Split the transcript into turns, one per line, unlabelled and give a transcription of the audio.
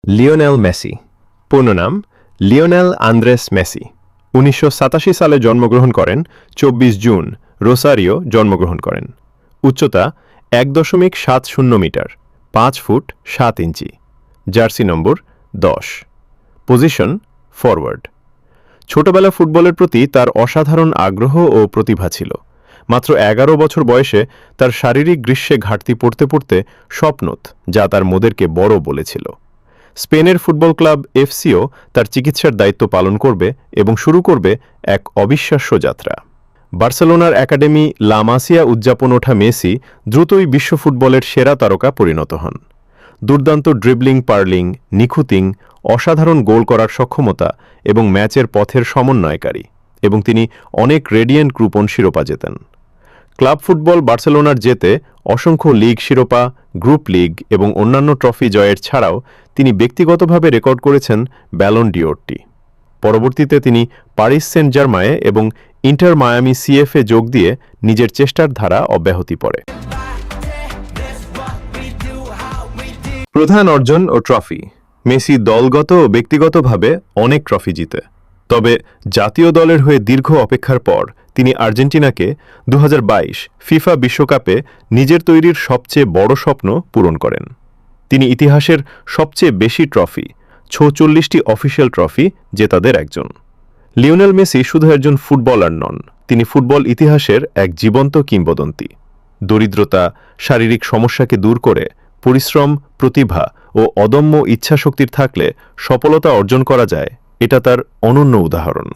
Lionel Messi, পূর্ণ নাম Lionel Andres Messi, ১৯৮৭ সালে জন্মগ্রহণ করেন। ২৪ জুন রোসারিও জন্মগ্রহণ করেন। উচ্চতা ১.৭০ metre, ৫ foot ৭ inch. Jersey number ১০। Position forward. ছোটবেলা ফুটবলের প্রতি তার অসাধারণ আগ্রহ ও প্রতিভা ছিল। মাত্র ১১ বছর বয়সে তার শারীরিক গ্রীষ্মে ঘাটতি পড়তে পড়তে স্বপ্নত, যা তার মোদেরকে বড় বলেছিল। স্পেনের ফুটবল ক্লাব এফসিও তার চিকিৎসার দায়িত্ব পালন করবে এবং শুরু করবে এক অবিশ্বাস্য যাত্রা। বার্সেলোনার একাডেমি লা মাসিয়া উদযাপন ওঠা মেসি দ্রুতই বিশ্ব ফুটবলের সেরা তারকা পরিণত হন। দুর্দান্ত ড্রিবলিং, পার্লিং, নিখুঁতিং, অসাধারণ গোল করার সক্ষমতা এবং ম্যাচের পথের সমন্বয়কারী, এবং তিনি অনেক রেডিয়েন্ট গ্রুপন শিরোপা জেতেন। ক্লাব ফুটবল বার্সেলোনার জেতে অসংখ্য লিগ শিরোপা, গ্রুপ লিগ এবং অন্যান্য ট্রফি জয়ের ছাড়াও তিনি ব্যক্তিগতভাবে রেকর্ড করেছেন ব্যালন ডিওরটি। পরবর্তীতে তিনি প্যারিস সেন্ট জার্মায়ে এবং ইন্টার মায়ামি সিএফে যোগ দিয়ে নিজের চেষ্টার ধারা অব্যাহতি পড়ে। প্রধান অর্জন ও ট্রফি। মেসি দলগত ও ব্যক্তিগতভাবে অনেক ট্রফি জিতে। তবে জাতীয় দলের হয়ে দীর্ঘ অপেক্ষার পর তিনি আর্জেন্টিনাকে ২০২২ ফিফা বিশ্বকাপে নিজের তৈরির সবচেয়ে বড় স্বপ্ন পূরণ করেন। তিনি ইতিহাসের সবচেয়ে বেশি ট্রফি, ৪৬টি অফিসিয়াল ট্রফি জেতাদের একজন। লিওনেল মেসি শুধু একজন ফুটবলার নন, তিনি ফুটবল ইতিহাসের এক জীবন্ত কিংবদন্তি। দরিদ্রতা, শারীরিক সমস্যাকে দূর করে পরিশ্রম, প্রতিভা ও অদম্য ইচ্ছাশক্তির থাকলে সফলতা অর্জন করা যায়, এটা তার অনন্য উদাহরণ।